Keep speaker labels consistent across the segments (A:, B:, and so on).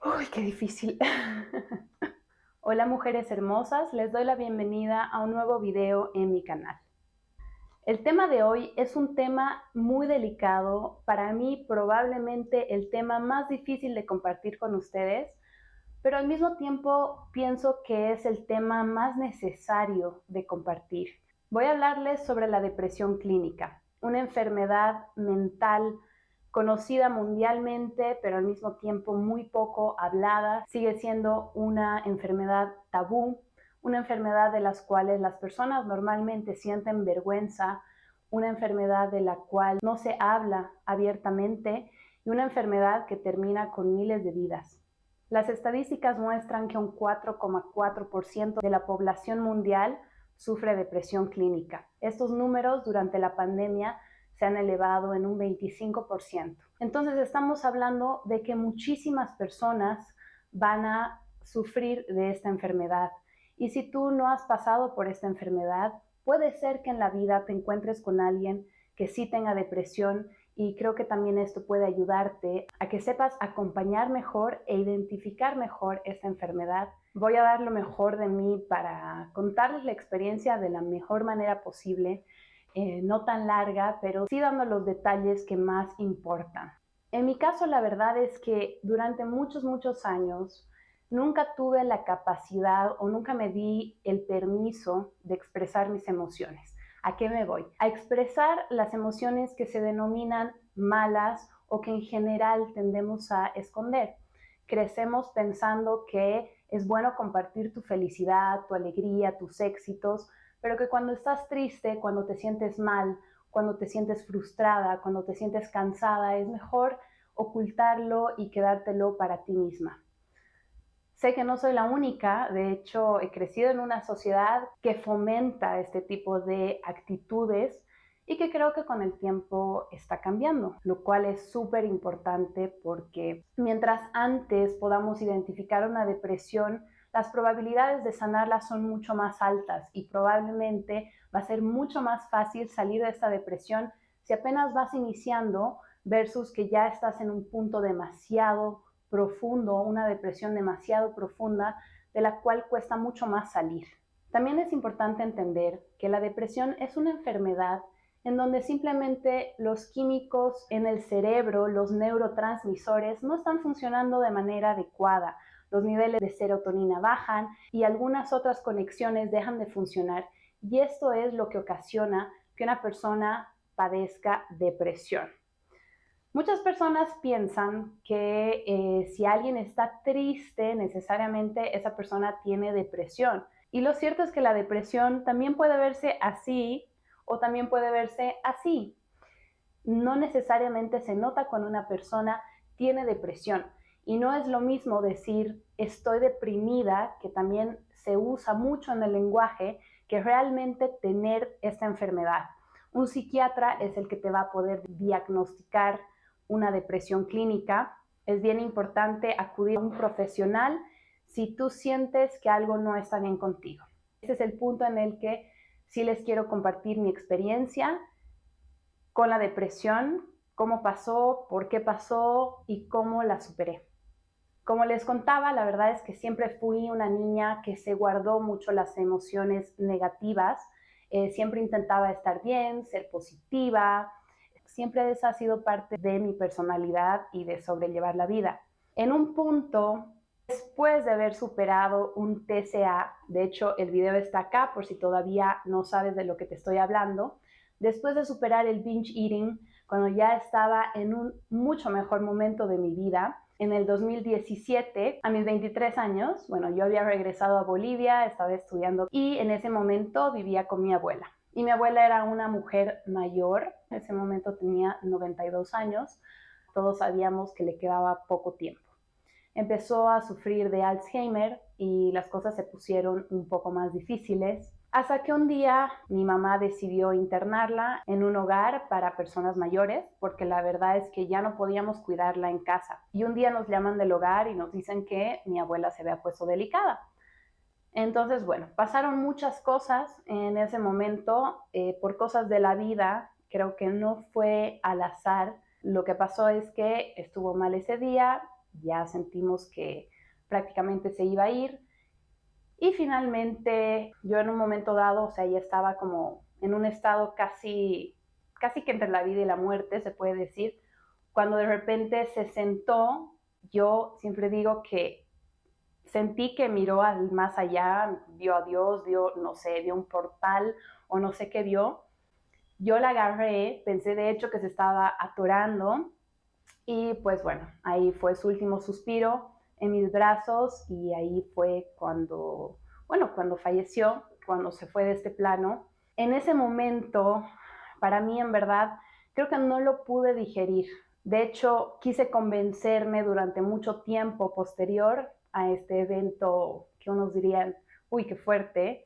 A: Uy, qué difícil. Hola mujeres hermosas, les doy la bienvenida a un nuevo video en mi canal. El tema de hoy es un tema muy delicado, para mí probablemente el tema más difícil de compartir con ustedes, pero al mismo tiempo pienso que es el tema más necesario de compartir. Voy a hablarles sobre la depresión clínica, una enfermedad mental conocida mundialmente, pero al mismo tiempo muy poco hablada. Sigue siendo una enfermedad tabú, una enfermedad de las cuales las personas normalmente sienten vergüenza, una enfermedad de la cual no se habla abiertamente y una enfermedad que termina con miles de vidas. Las estadísticas muestran que un 4,4% de la población mundial sufre depresión clínica. Estos números durante la pandemia se han elevado en un 25%. Entonces estamos hablando de que muchísimas personas van a sufrir de esta enfermedad. Y si tú no has pasado por esta enfermedad, puede ser que en la vida te encuentres con alguien que sí tenga depresión, y creo que también esto puede ayudarte a que sepas acompañar mejor e identificar mejor esta enfermedad. Voy a dar lo mejor de mí para contarles la experiencia de la mejor manera posible, no tan larga, pero sí dando los detalles que más importan. En mi caso, la verdad es que durante muchos años nunca tuve la capacidad o nunca me di el permiso de expresar mis emociones. ¿A qué me voy? A expresar las emociones que se denominan malas o que en general tendemos a esconder. Crecemos pensando que es bueno compartir tu felicidad, tu alegría, tus éxitos, pero que cuando estás triste, cuando te sientes mal, cuando te sientes frustrada, cuando te sientes cansada, es mejor ocultarlo y quedártelo para ti misma. Sé que no soy la única, de hecho he crecido en una sociedad que fomenta este tipo de actitudes y que creo que con el tiempo está cambiando, lo cual es súper importante porque mientras antes podamos identificar una depresión, las probabilidades de sanarla son mucho más altas y probablemente va a ser mucho más fácil salir de esta depresión si apenas vas iniciando versus que ya estás en un punto demasiado profundo, una depresión demasiado profunda de la cual cuesta mucho más salir. También es importante entender que la depresión es una enfermedad en donde simplemente los químicos en el cerebro, los neurotransmisores, no están funcionando de manera adecuada. Los niveles de serotonina bajan y algunas otras conexiones dejan de funcionar, y esto es lo que ocasiona que una persona padezca depresión. Muchas personas piensan que si alguien está triste, necesariamente esa persona tiene depresión. Y lo cierto es que la depresión también puede verse así o también puede verse así. No necesariamente se nota cuando una persona tiene depresión. Y no es lo mismo decir estoy deprimida, que también se usa mucho en el lenguaje, que realmente tener esta enfermedad. Un psiquiatra es el que te va a poder diagnosticar una depresión clínica. Es bien importante acudir a un profesional si tú sientes que algo no está bien contigo. Ese es el punto en el que sí les quiero compartir mi experiencia con la depresión, cómo pasó, por qué pasó y cómo la superé. Como les contaba, la verdad es que siempre fui una niña que se guardó mucho las emociones negativas. Siempre intentaba estar bien, ser positiva. Siempre esa ha sido parte de mi personalidad y de sobrellevar la vida. En un punto, después de haber superado un TCA, de hecho el video está acá por si todavía no sabes de lo que te estoy hablando, después de superar el binge eating, cuando ya estaba en un mucho mejor momento de mi vida, en el 2017, a mis 23 años, bueno, yo había regresado a Bolivia, estaba estudiando y en ese momento vivía con mi abuela. Y mi abuela era una mujer mayor, en ese momento tenía 92 años, todos sabíamos que le quedaba poco tiempo. Empezó a sufrir de Alzheimer y las cosas se pusieron un poco más difíciles, hasta que un día mi mamá decidió internarla en un hogar para personas mayores, porque la verdad es que ya no podíamos cuidarla en casa. Y un día nos llaman del hogar y nos dicen que mi abuela se había puesto delicada. Entonces, bueno, pasaron muchas cosas en ese momento, por cosas de la vida. Creo que no fue al azar. Lo que pasó es que estuvo mal ese día, ya sentimos que prácticamente se iba a ir. Y finalmente yo en un momento dado, o sea, ya estaba como en un estado casi que entre la vida y la muerte, se puede decir, cuando de repente se sentó. Yo siempre digo que sentí que miró al más allá, vio a Dios, vio, no sé, vio un portal o no sé qué vio. Yo la agarré, pensé de hecho que se estaba atorando y pues bueno, ahí fue su último suspiro en mis brazos y ahí fue cuando, bueno, cuando falleció, cuando se fue de este plano. En ese momento, para mí en verdad, creo que no lo pude digerir. De hecho, quise convencerme durante mucho tiempo posterior a este evento que unos dirían, uy, qué fuerte.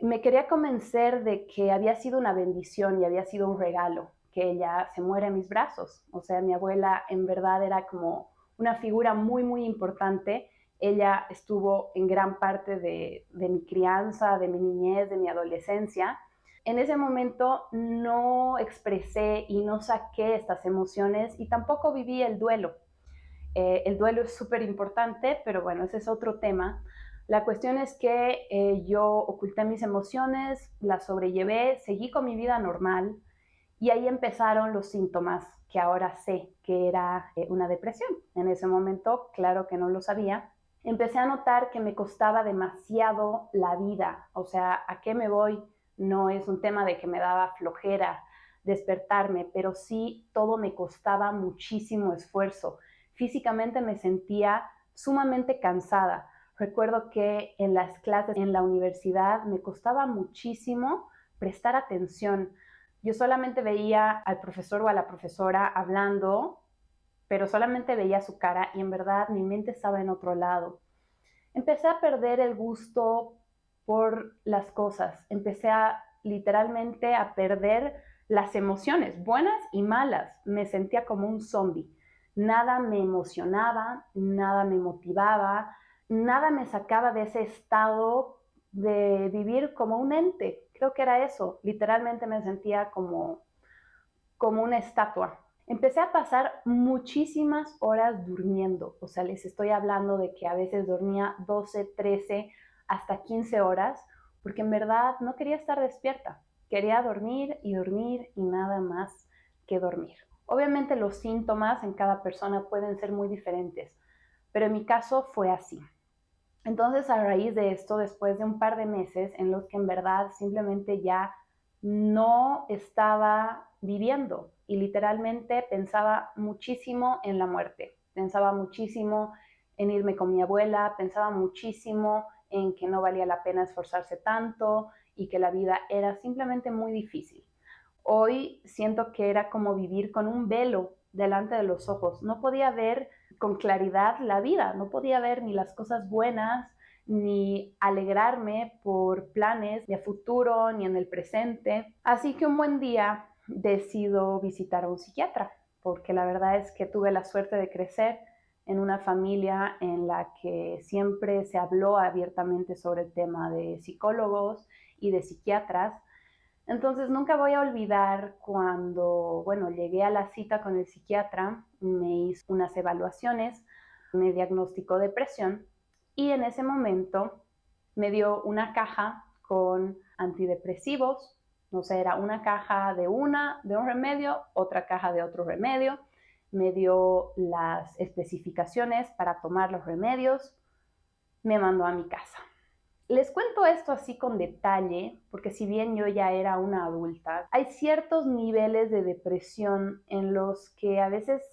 A: Me quería convencer de que había sido una bendición y había sido un regalo que ella se muera en mis brazos. O sea, mi abuela en verdad era como una figura muy, muy importante. Ella estuvo en gran parte de mi crianza, de mi niñez, de mi adolescencia. En ese momento no expresé y no saqué estas emociones y tampoco viví el duelo. El duelo es súper importante, pero bueno, ese es otro tema. La cuestión es que yo oculté mis emociones, las sobrellevé, seguí con mi vida normal y ahí empezaron los síntomas que ahora sé que era una depresión. En ese momento, claro que no lo sabía. Empecé a notar que me costaba demasiado la vida, o sea, ¿a qué me voy? No es un tema de que me daba flojera despertarme, pero sí todo me costaba muchísimo esfuerzo. Físicamente me sentía sumamente cansada. Recuerdo que en las clases en la universidad me costaba muchísimo prestar atención. Yo solamente veía al profesor o a la profesora hablando, pero solamente veía su cara y en verdad mi mente estaba en otro lado. Empecé a perder el gusto por las cosas. Empecé a literalmente a perder las emociones, buenas y malas. Me sentía como un zombie. Nada me emocionaba, nada me motivaba, nada me sacaba de ese estado de vivir como un ente. Creo que era eso. Literalmente me sentía como una estatua. Empecé a pasar muchísimas horas durmiendo, o sea, les estoy hablando de que a veces dormía 12, 13, hasta 15 horas, porque en verdad no quería estar despierta, quería dormir y nada más que dormir. Obviamente los síntomas en cada persona pueden ser muy diferentes, pero en mi caso fue así. Entonces, a raíz de esto, después de un par de meses en los que en verdad simplemente ya no estaba viviendo y literalmente pensaba muchísimo en la muerte, pensaba muchísimo en irme con mi abuela, pensaba muchísimo en que no valía la pena esforzarse tanto y que la vida era simplemente muy difícil. Hoy siento que era como vivir con un velo delante de los ojos. No podía ver con claridad la vida, no podía ver ni las cosas buenas, ni alegrarme por planes de futuro, ni en el presente. Así que un buen día decido visitar a un psiquiatra, porque la verdad es que tuve la suerte de crecer en una familia en la que siempre se habló abiertamente sobre el tema de psicólogos y de psiquiatras. Entonces nunca voy a olvidar cuando, bueno, llegué a la cita con el psiquiatra, me hizo unas evaluaciones, me diagnosticó depresión y en ese momento me dio una caja con antidepresivos, no sé, era una caja de un remedio, otra caja de otro remedio, me dio las especificaciones para tomar los remedios, me mandó a mi casa. Les cuento esto así con detalle, porque si bien yo ya era una adulta, hay ciertos niveles de depresión en los que a veces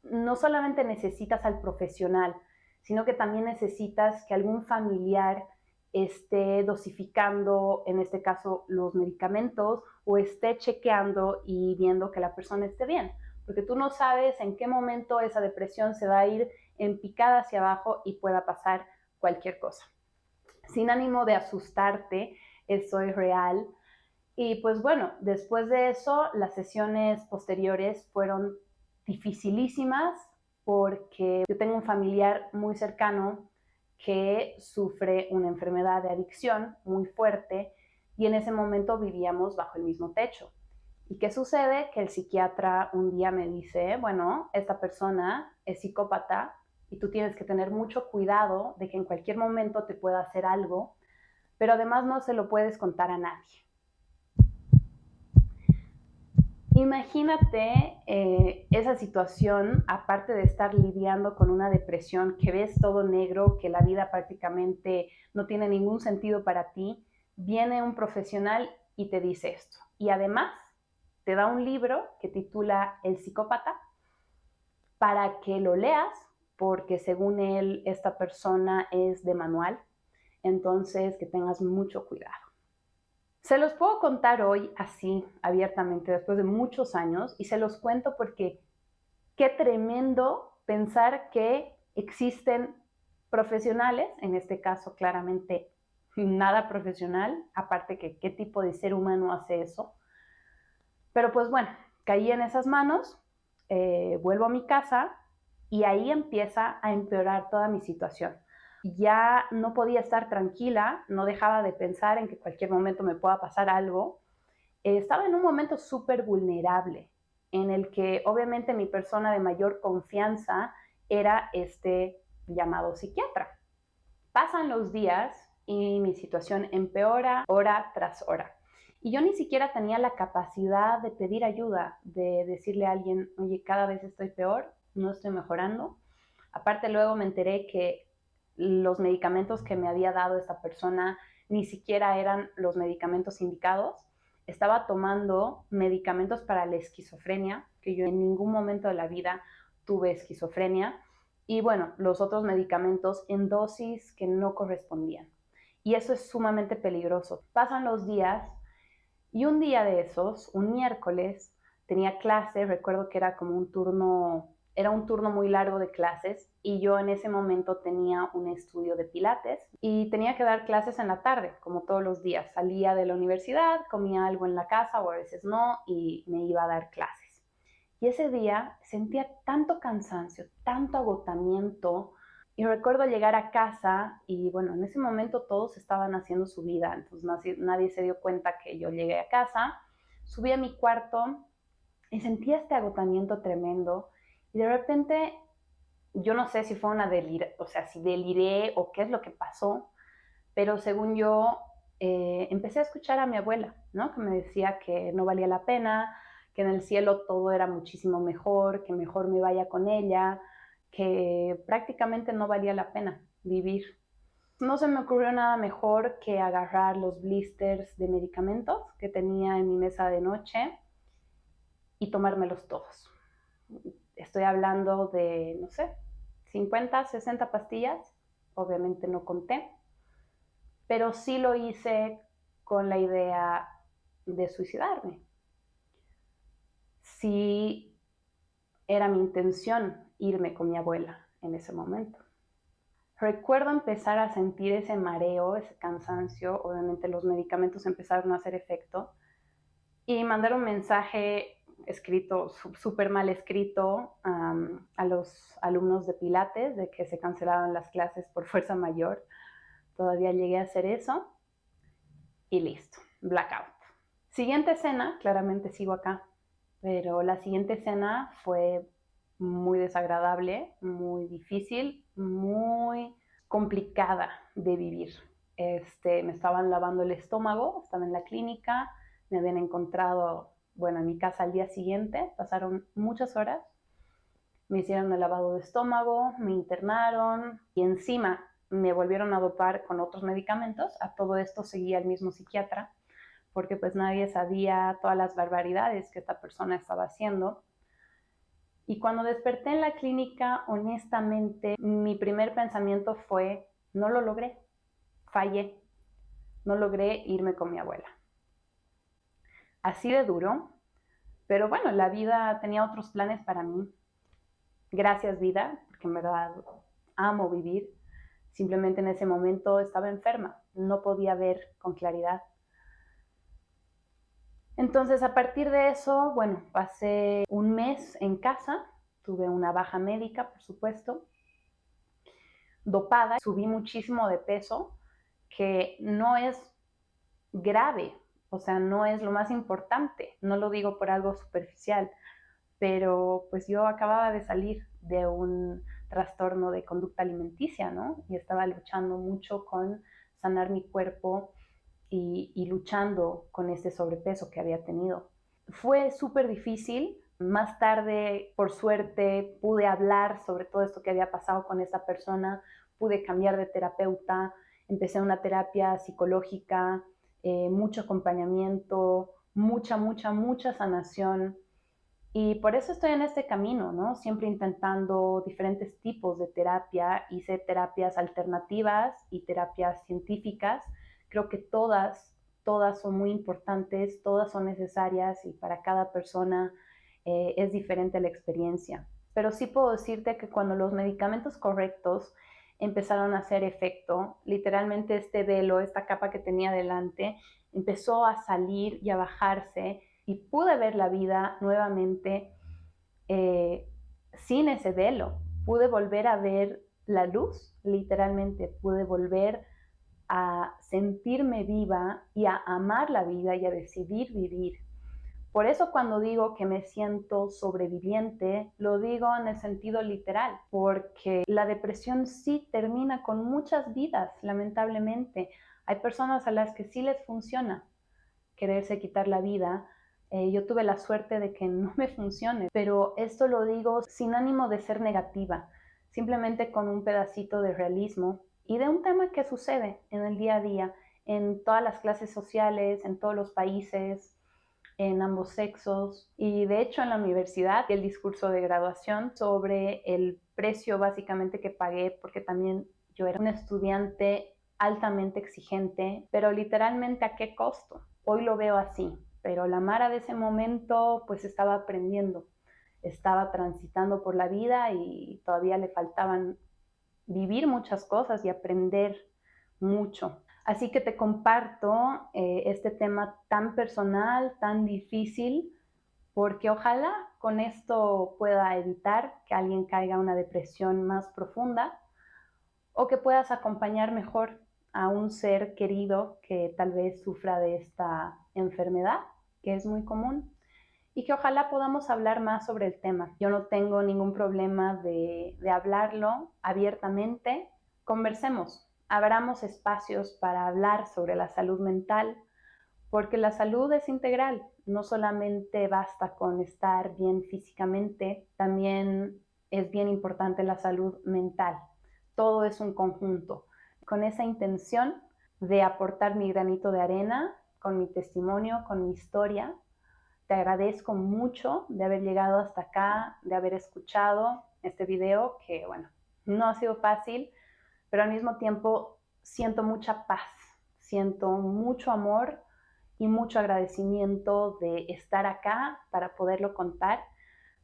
A: no solamente necesitas al profesional, sino que también necesitas que algún familiar esté dosificando, en este caso, los medicamentos o esté chequeando y viendo que la persona esté bien, porque tú no sabes en qué momento esa depresión se va a ir en picada hacia abajo y pueda pasar cualquier cosa. Sin ánimo de asustarte, eso es real. Y pues bueno, después de eso, las sesiones posteriores fueron dificilísimas porque yo tengo un familiar muy cercano que sufre una enfermedad de adicción muy fuerte y en ese momento vivíamos bajo el mismo techo. ¿Y qué sucede? Que el psiquiatra un día me dice, bueno, esta persona es psicópata y tú tienes que tener mucho cuidado de que en cualquier momento te pueda hacer algo, pero además no se lo puedes contar a nadie. Imagínate esa situación, aparte de estar lidiando con una depresión, que ves todo negro, que la vida prácticamente no tiene ningún sentido para ti, viene un profesional y te dice esto. Y además te da un libro que titula El psicópata para que lo leas, porque según él esta persona es de manual, entonces que tengas mucho cuidado. Se los puedo contar hoy así, abiertamente, después de muchos años, y se los cuento porque qué tremendo pensar que existen profesionales, en este caso claramente nada profesional, aparte que qué tipo de ser humano hace eso. Pero pues bueno, caí en esas manos, vuelvo a mi casa y ahí empieza a empeorar toda mi situación. Ya no podía estar tranquila, no dejaba de pensar en que cualquier momento me pueda pasar algo. Estaba en un momento súper vulnerable, en el que obviamente mi persona de mayor confianza era este llamado psiquiatra. Pasan los días y mi situación empeora hora tras hora. Y yo ni siquiera tenía la capacidad de pedir ayuda, de decirle a alguien, oye, cada vez estoy peor, no estoy mejorando. Aparte luego me enteré que los medicamentos que me había dado esta persona ni siquiera eran los medicamentos indicados. Estaba tomando medicamentos para la esquizofrenia, que yo en ningún momento de la vida tuve esquizofrenia, y bueno, los otros medicamentos en dosis que no correspondían. Y eso es sumamente peligroso. Pasan los días y un día de esos, un miércoles, tenía clase, recuerdo que era como era un turno muy largo de clases y yo en ese momento tenía un estudio de pilates y tenía que dar clases en la tarde, como todos los días. Salía de la universidad, comía algo en la casa o a veces no y me iba a dar clases. Y ese día sentía tanto cansancio, tanto agotamiento. Y recuerdo llegar a casa y bueno, en ese momento todos estaban haciendo su vida, entonces nadie se dio cuenta que yo llegué a casa, subí a mi cuarto y sentía este agotamiento tremendo y de repente yo no sé si fue si deliré o qué es lo que pasó, pero según yo empecé a escuchar a mi abuela, ¿no? Que me decía que no valía la pena, que en el cielo todo era muchísimo mejor, que mejor me vaya con ella, que prácticamente no valía la pena vivir. No se me ocurrió nada mejor que agarrar los blisters de medicamentos que tenía en mi mesa de noche y tomármelos todos. Estoy hablando de, no sé, 50, 60 pastillas, obviamente no conté, pero sí lo hice con la idea de suicidarme. Sí era mi intención irme con mi abuela en ese momento. Recuerdo empezar a sentir ese mareo, ese cansancio, obviamente los medicamentos empezaron a hacer efecto y mandar un mensaje escrito, súper mal escrito, a los alumnos de Pilates de que se cancelaban las clases por fuerza mayor. Todavía llegué a hacer eso y listo, blackout. Siguiente escena, claramente sigo acá, pero la siguiente escena fue muy desagradable, muy difícil, muy complicada de vivir. Me estaban lavando el estómago, estaba en la clínica, me habían encontrado, bueno, en mi casa al día siguiente, pasaron muchas horas, me hicieron el lavado de estómago, me internaron y encima me volvieron a dopar con otros medicamentos. A todo esto seguía el mismo psiquiatra, porque pues nadie sabía todas las barbaridades que esta persona estaba haciendo. Y cuando desperté en la clínica, honestamente, mi primer pensamiento fue, no lo logré, fallé, no logré irme con mi abuela. Así de duro, pero bueno, la vida tenía otros planes para mí. Gracias vida, porque en verdad amo vivir. Simplemente en ese momento estaba enferma, no podía ver con claridad. Entonces, a partir de eso, bueno, pasé un mes en casa, tuve una baja médica, por supuesto, dopada, subí muchísimo de peso, que no es grave, o sea, no es lo más importante, no lo digo por algo superficial, pero pues yo acababa de salir de trastorno de conducta alimenticia, ¿no? Y estaba luchando mucho con sanar mi cuerpo y luchando con este sobrepeso que había tenido. Fue súper difícil. Más tarde, por suerte, pude hablar sobre todo esto que había pasado con esa persona, pude cambiar de terapeuta, empecé una terapia psicológica, mucho acompañamiento, mucha sanación. Y por eso estoy en este camino, ¿no? Siempre intentando diferentes tipos de terapia. Hice terapias alternativas y terapias científicas. Creo que todas son muy importantes, todas son necesarias y para cada persona es diferente la experiencia. Pero sí puedo decirte que cuando los medicamentos correctos empezaron a hacer efecto, literalmente este velo, esta capa que tenía delante, empezó a salir y a bajarse y pude ver la vida nuevamente sin ese velo. Pude volver a ver la luz, literalmente, pude volver a sentirme viva y a amar la vida y a decidir vivir. Por eso cuando digo que me siento sobreviviente, lo digo en el sentido literal, porque la depresión sí termina con muchas vidas, lamentablemente. Hay personas a las que sí les funciona quererse quitar la vida. Yo tuve la suerte de que no me funcione, pero esto lo digo sin ánimo de ser negativa, simplemente con un pedacito de realismo y de un tema que sucede en el día a día, en todas las clases sociales, en todos los países, en ambos sexos. Y de hecho en la universidad, el discurso de graduación sobre el precio básicamente que pagué, porque también yo era una estudiante altamente exigente, pero literalmente ¿a qué costo? Hoy lo veo así, pero la Mara de ese momento pues estaba aprendiendo, estaba transitando por la vida y todavía le faltaban vivir muchas cosas y aprender mucho. Así que te comparto este tema tan personal, tan difícil, porque ojalá con esto pueda evitar que alguien caiga en una depresión más profunda o que puedas acompañar mejor a un ser querido que tal vez sufra de esta enfermedad, que es muy común, y que ojalá podamos hablar más sobre el tema. Yo no tengo ningún problema de hablarlo abiertamente. Conversemos, abramos espacios para hablar sobre la salud mental, porque la salud es integral. No solamente basta con estar bien físicamente, también es bien importante la salud mental. Todo es un conjunto. Con esa intención de aportar mi granito de arena, con mi testimonio, con mi historia, te agradezco mucho de haber llegado hasta acá, de haber escuchado este video, que bueno, no ha sido fácil, pero al mismo tiempo siento mucha paz, siento mucho amor y mucho agradecimiento de estar acá para poderlo contar.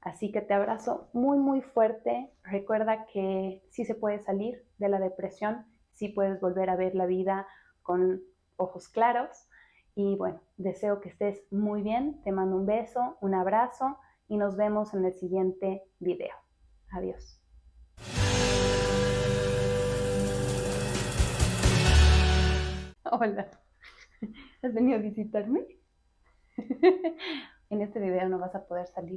A: Así que te abrazo muy fuerte. Recuerda que sí se puede salir de la depresión, sí puedes volver a ver la vida con ojos claros. Y bueno, deseo que estés muy bien. Te mando un beso, un abrazo y nos vemos en el siguiente video. Adiós. Hola, ¿has venido a visitarme? En este video no vas a poder salir.